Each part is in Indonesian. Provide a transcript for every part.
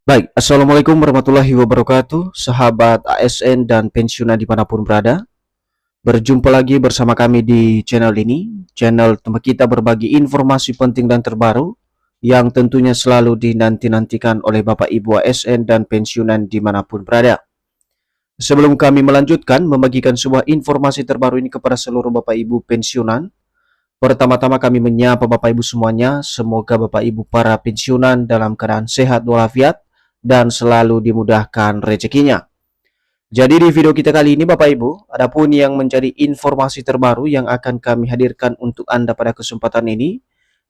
Baik, Assalamualaikum warahmatullahi wabarakatuh, sahabat ASN dan pensiunan dimanapun berada. Berjumpa lagi bersama kami di channel ini, channel tempat kita berbagi informasi penting dan terbaru yang tentunya selalu dinanti-nantikan oleh Bapak Ibu ASN dan pensiunan dimanapun berada. Sebelum kami melanjutkan membagikan sebuah informasi terbaru ini kepada seluruh Bapak Ibu pensiunan, pertama-tama kami menyapa Bapak Ibu semuanya, semoga Bapak Ibu para pensiunan dalam keadaan sehat walafiat dan selalu dimudahkan rezekinya. Jadi di video kita kali ini Bapak Ibu, adapun yang menjadi informasi terbaru yang akan kami hadirkan untuk Anda pada kesempatan ini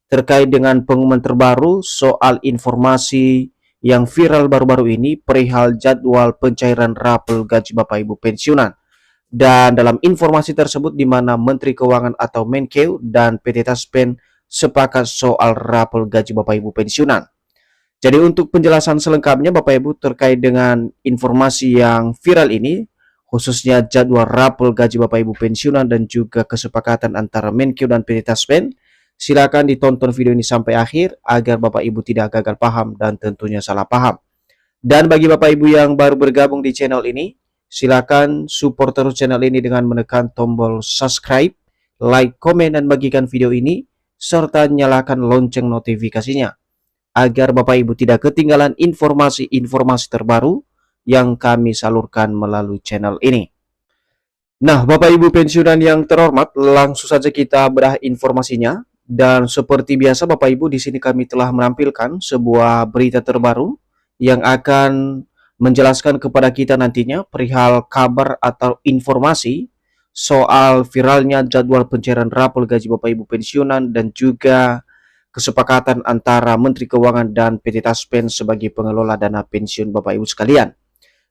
terkait dengan pengumuman terbaru soal informasi yang viral baru-baru ini perihal jadwal pencairan rapel gaji Bapak Ibu pensiunan. Dan dalam informasi tersebut di mana Menteri Keuangan atau Menkeu dan PT Taspen sepakat soal rapel gaji Bapak Ibu pensiunan. Jadi untuk penjelasan selengkapnya Bapak Ibu terkait dengan informasi yang viral ini, khususnya jadwal rapel gaji Bapak Ibu pensiunan dan juga kesepakatan antara Menkeu dan PT Taspen, silakan ditonton video ini sampai akhir agar Bapak Ibu tidak gagal paham dan tentunya salah paham. Dan bagi Bapak Ibu yang baru bergabung di channel ini, silakan support terus channel ini dengan menekan tombol subscribe, like, komen, dan bagikan video ini, serta nyalakan lonceng notifikasinya agar Bapak Ibu tidak ketinggalan informasi-informasi terbaru yang kami salurkan melalui channel ini. Nah, Bapak Ibu pensiunan yang terhormat, langsung saja kita bedah informasinya. Dan seperti biasa Bapak Ibu, di sini kami telah menampilkan sebuah berita terbaru yang akan menjelaskan kepada kita nantinya perihal kabar atau informasi soal viralnya jadwal pencairan rapel gaji Bapak Ibu pensiunan dan juga kesepakatan antara Menteri Keuangan dan PT Taspen sebagai pengelola dana pensiun Bapak Ibu sekalian.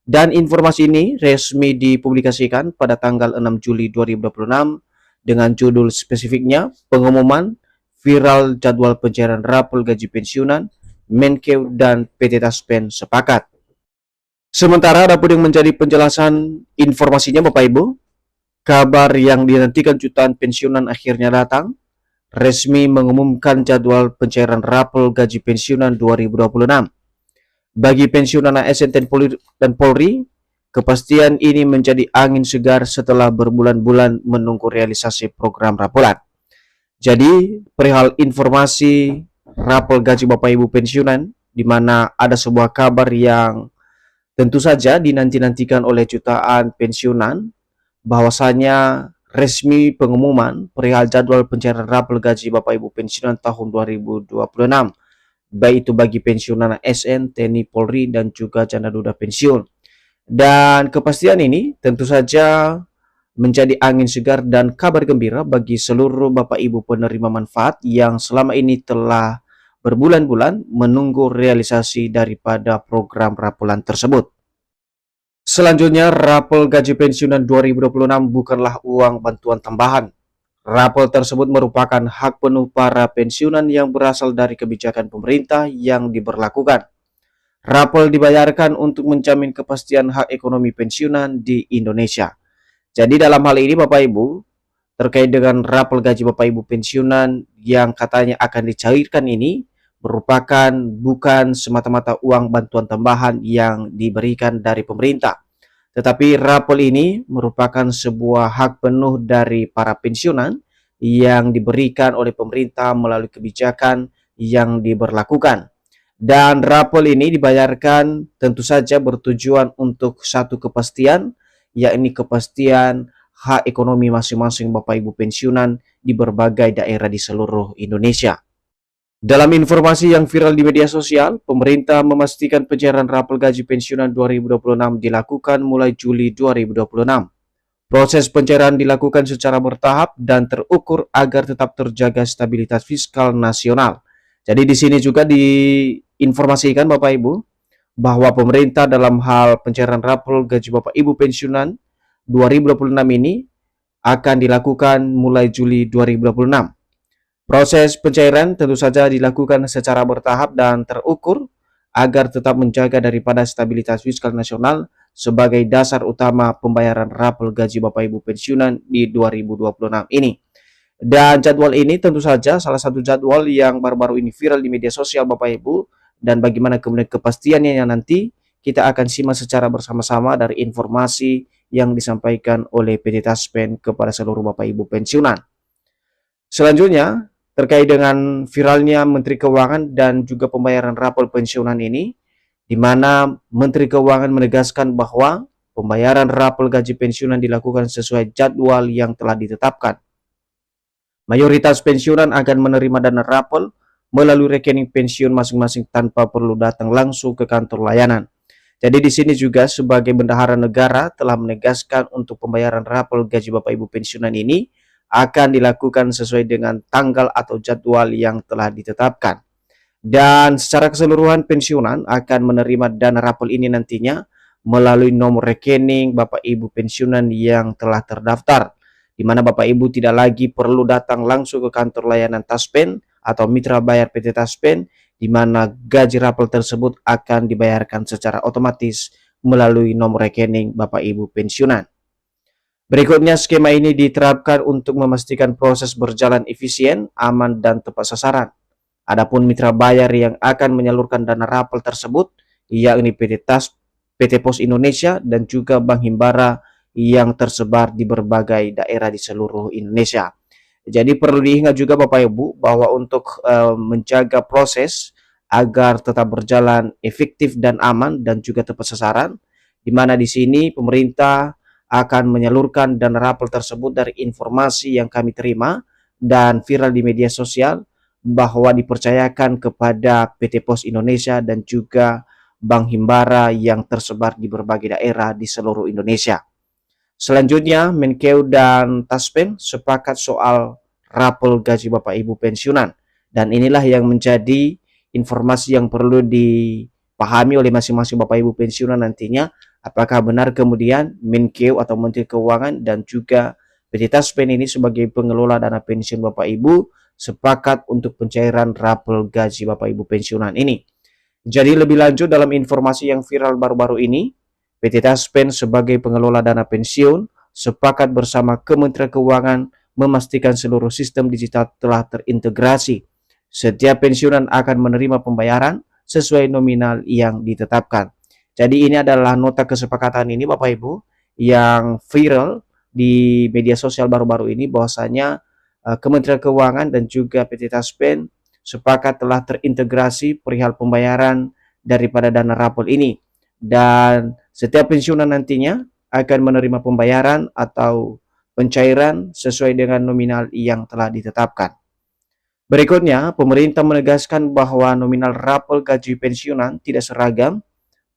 Dan informasi ini resmi dipublikasikan pada tanggal 6 Juli 2026 dengan judul spesifiknya pengumuman viral jadwal pencairan rapel gaji pensiunan, Menkeu dan PT Taspen sepakat. Sementara ada pun yang menjadi penjelasan informasinya Bapak Ibu, kabar yang dinantikan jutaan pensiunan akhirnya datang, resmi mengumumkan jadwal pencairan rapel gaji pensiunan 2026. Bagi pensiunan ASN dan Polri, kepastian ini menjadi angin segar setelah berbulan-bulan menunggu realisasi program rapelan. Jadi, perihal informasi rapel gaji Bapak Ibu pensiunan, di mana ada sebuah kabar yang tentu saja dinanti-nantikan oleh jutaan pensiunan, bahwasanya resmi pengumuman perihal jadwal pencairan rapel gaji Bapak Ibu pensiunan tahun 2026, baik itu bagi pensiunan ASN, TNI, Polri, dan juga janda duda pensiun. Dan kepastian ini tentu saja menjadi angin segar dan kabar gembira bagi seluruh Bapak Ibu penerima manfaat yang selama ini telah berbulan-bulan menunggu realisasi daripada program rapelan tersebut. Selanjutnya, rapel gaji pensiunan 2026 bukanlah uang bantuan tambahan. Rapel tersebut merupakan hak penuh para pensiunan yang berasal dari kebijakan pemerintah yang diberlakukan. Rapel dibayarkan untuk menjamin kepastian hak ekonomi pensiunan di Indonesia. Jadi dalam hal ini Bapak Ibu, terkait dengan rapel gaji Bapak Ibu pensiunan yang katanya akan dicairkan ini, merupakan bukan semata-mata uang bantuan tambahan yang diberikan dari pemerintah. Tetapi rapel ini merupakan sebuah hak penuh dari para pensiunan yang diberikan oleh pemerintah melalui kebijakan yang diberlakukan. Dan rapel ini dibayarkan tentu saja bertujuan untuk satu kepastian, yakni kepastian hak ekonomi masing-masing Bapak Ibu pensiunan di berbagai daerah di seluruh Indonesia. Dalam informasi yang viral di media sosial, pemerintah memastikan pencairan rapel gaji pensiunan 2026 dilakukan mulai Juli 2026. Proses pencairan dilakukan secara bertahap dan terukur agar tetap terjaga stabilitas fiskal nasional. Jadi di sini juga diinformasikan Bapak Ibu bahwa pemerintah dalam hal pencairan rapel gaji Bapak Ibu pensiunan 2026 ini akan dilakukan mulai Juli 2026. Proses pencairan tentu saja dilakukan secara bertahap dan terukur agar tetap menjaga daripada stabilitas fiskal nasional sebagai dasar utama pembayaran rapel gaji Bapak Ibu pensiunan di 2026 ini. Dan jadwal ini tentu saja salah satu jadwal yang baru-baru ini viral di media sosial Bapak Ibu, dan bagaimana kemudian kepastiannya yang nanti kita akan simak secara bersama-sama dari informasi yang disampaikan oleh PT Taspen kepada seluruh Bapak Ibu pensiunan. Selanjutnya, terkait dengan viralnya Menteri Keuangan dan juga pembayaran rapor pensiunan ini, di mana Menteri Keuangan menegaskan bahwa pembayaran rapor gaji pensiunan dilakukan sesuai jadwal yang telah ditetapkan. Mayoritas pensiunan akan menerima dana rapor melalui rekening pensiun masing-masing tanpa perlu datang langsung ke kantor layanan. Jadi di sini juga sebagai bendahara negara telah menegaskan untuk pembayaran rapor gaji Bapak Ibu pensiunan ini akan dilakukan sesuai dengan tanggal atau jadwal yang telah ditetapkan. Dan secara keseluruhan pensiunan akan menerima dana rapor ini nantinya melalui nomor rekening Bapak Ibu pensiunan yang telah terdaftar, di mana Bapak Ibu tidak lagi perlu datang langsung ke kantor layanan Taspen atau mitra bayar PT Taspen, di mana gaji rapor tersebut akan dibayarkan secara otomatis melalui nomor rekening Bapak Ibu pensiunan. Berikutnya, skema ini diterapkan untuk memastikan proses berjalan efisien, aman, dan tepat sasaran. Adapun mitra bayar yang akan menyalurkan dana rapor tersebut, yakni PT Pos Indonesia dan juga Bank Himbara yang tersebar di berbagai daerah di seluruh Indonesia. Jadi perlu diingat juga Bapak Ibu bahwa untuk menjaga proses agar tetap berjalan efektif dan aman dan juga tepat sasaran, di mana di sini pemerintah akan menyalurkan dana rapor tersebut dari informasi yang kami terima dan viral di media sosial bahwa dipercayakan kepada PT Pos Indonesia dan juga Bank Himbara yang tersebar di berbagai daerah di seluruh Indonesia. Selanjutnya, Menkeu dan Taspen sepakat soal rapor gaji Bapak Ibu pensiunan. Dan inilah yang menjadi informasi yang perlu dipahami oleh masing-masing Bapak Ibu pensiunan nantinya. Apakah benar kemudian Menkeu atau Menteri Keuangan dan juga PT Taspen ini sebagai pengelola dana pensiun Bapak Ibu sepakat untuk pencairan rapor gaji Bapak Ibu pensiunan ini. Jadi lebih lanjut dalam informasi yang viral baru-baru ini, PT Taspen sebagai pengelola dana pensiun sepakat bersama Kementerian Keuangan memastikan seluruh sistem digital telah terintegrasi. Setiap pensiunan akan menerima pembayaran sesuai nominal yang ditetapkan. Jadi ini adalah nota kesepakatan ini Bapak Ibu yang viral di media sosial baru-baru ini, bahwasanya Kementerian Keuangan dan juga PT Taspen sepakat telah terintegrasi perihal pembayaran daripada dana rapor ini. Dan setiap pensiunan nantinya akan menerima pembayaran atau pencairan sesuai dengan nominal yang telah ditetapkan. Berikutnya, pemerintah menegaskan bahwa nominal rapor gaji pensiunan tidak seragam.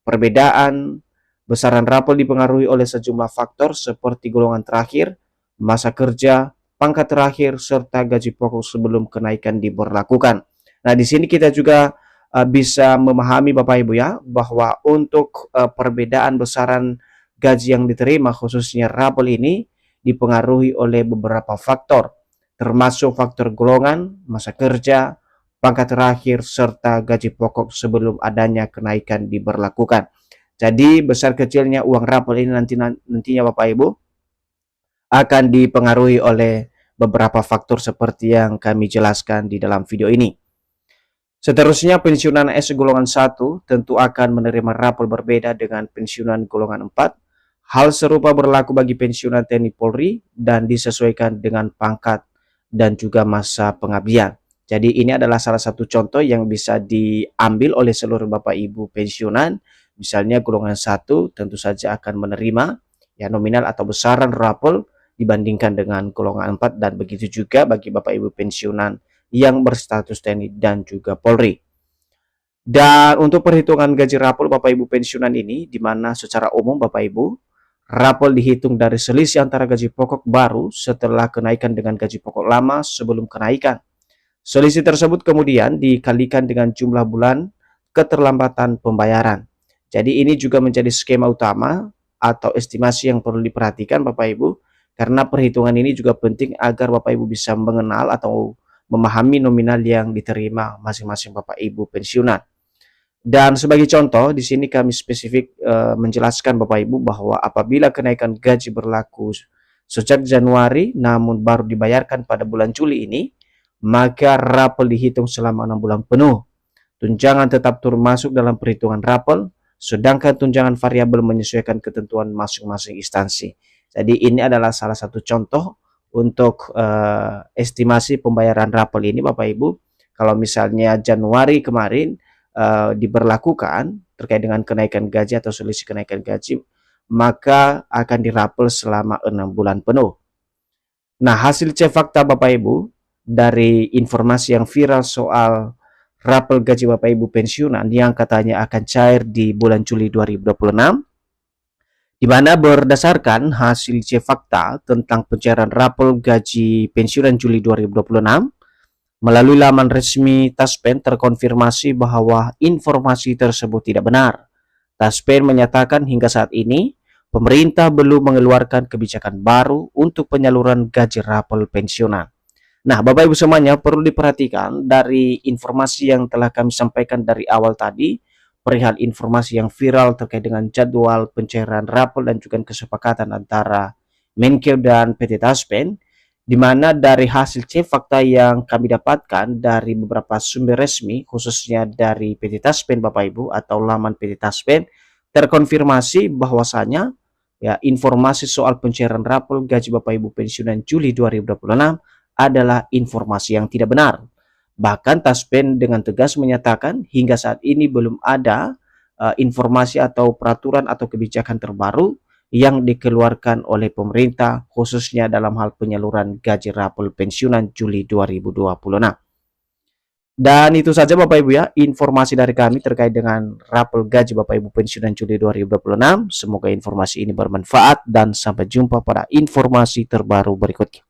Perbedaan besaran rapor dipengaruhi oleh sejumlah faktor seperti golongan terakhir, masa kerja, pangkat terakhir, serta gaji pokok sebelum kenaikan diberlakukan. Nah, di sini kita juga bisa memahami Bapak Ibu ya, bahwa untuk perbedaan besaran gaji yang diterima khususnya rapor ini dipengaruhi oleh beberapa faktor, termasuk faktor golongan, masa kerja, pangkat terakhir, serta gaji pokok sebelum adanya kenaikan diberlakukan. Jadi besar kecilnya uang rapor ini nantinya Bapak Ibu akan dipengaruhi oleh beberapa faktor seperti yang kami jelaskan di dalam video ini. Seterusnya, pensiunan AS golongan 1 tentu akan menerima rapor berbeda dengan pensiunan golongan 4. Hal serupa berlaku bagi pensiunan TNI Polri dan disesuaikan dengan pangkat dan juga masa pengabdian. Jadi ini adalah salah satu contoh yang bisa diambil oleh seluruh Bapak Ibu pensiunan. Misalnya golongan 1 tentu saja akan menerima ya nominal atau besaran rapor dibandingkan dengan golongan 4, dan begitu juga bagi Bapak Ibu pensiunan yang berstatus TNI dan juga Polri. Dan untuk perhitungan gaji rapor Bapak Ibu pensiunan ini, di mana secara umum Bapak Ibu, rapor dihitung dari selisih antara gaji pokok baru setelah kenaikan dengan gaji pokok lama sebelum kenaikan. Selisih tersebut kemudian dikalikan dengan jumlah bulan keterlambatan pembayaran. Jadi ini juga menjadi skema utama atau estimasi yang perlu diperhatikan Bapak Ibu, karena perhitungan ini juga penting agar Bapak Ibu bisa mengenal atau memahami nominal yang diterima masing-masing Bapak Ibu pensiunan. Dan sebagai contoh, di sini kami spesifik menjelaskan Bapak Ibu bahwa apabila kenaikan gaji berlaku sejak Januari namun baru dibayarkan pada bulan Juli ini, maka rapor dihitung selama 6 bulan penuh. tunjangan tetap turun masuk dalam perhitungan rapel, sedangkan tunjangan variabel menyesuaikan ketentuan masing-masing instansi. Jadi ini adalah salah satu contoh untuk estimasi pembayaran rapel ini Bapak Ibu. Kalau misalnya Januari kemarin diberlakukan terkait dengan kenaikan gaji atau selisih kenaikan gaji, maka akan dirapel selama 6 bulan penuh. Nah, hasil cek fakta Bapak Ibu dari informasi yang viral soal rapel gaji Bapak Ibu pensiunan yang katanya akan cair di bulan Juli 2026, di mana berdasarkan hasil cek fakta tentang pencairan rapel gaji pensiunan Juli 2026 melalui laman resmi Taspen terkonfirmasi bahwa informasi tersebut tidak benar. Taspen menyatakan hingga saat ini pemerintah belum mengeluarkan kebijakan baru untuk penyaluran gaji rapel pensiunan. Nah, Bapak Ibu semuanya, perlu diperhatikan dari informasi yang telah kami sampaikan dari awal tadi, perihal informasi yang viral terkait dengan jadwal pencairan rapel dan juga kesepakatan antara Menkeu dan PT Taspen, di mana dari hasil cek fakta yang kami dapatkan dari beberapa sumber resmi, khususnya dari PT Taspen Bapak Ibu atau laman PT Taspen, terkonfirmasi bahwasanya ya informasi soal pencairan rapel gaji Bapak Ibu pensiunan Juli 2026 adalah informasi yang tidak benar. Bahkan Taspen dengan tegas menyatakan hingga saat ini belum ada informasi atau peraturan atau kebijakan terbaru yang dikeluarkan oleh pemerintah khususnya dalam hal penyaluran gaji rapel pensiunan Juli 2026. Dan itu saja Bapak Ibu ya, informasi dari kami terkait dengan rapel gaji Bapak Ibu pensiunan Juli 2026. Semoga informasi ini bermanfaat dan sampai jumpa pada informasi terbaru berikutnya.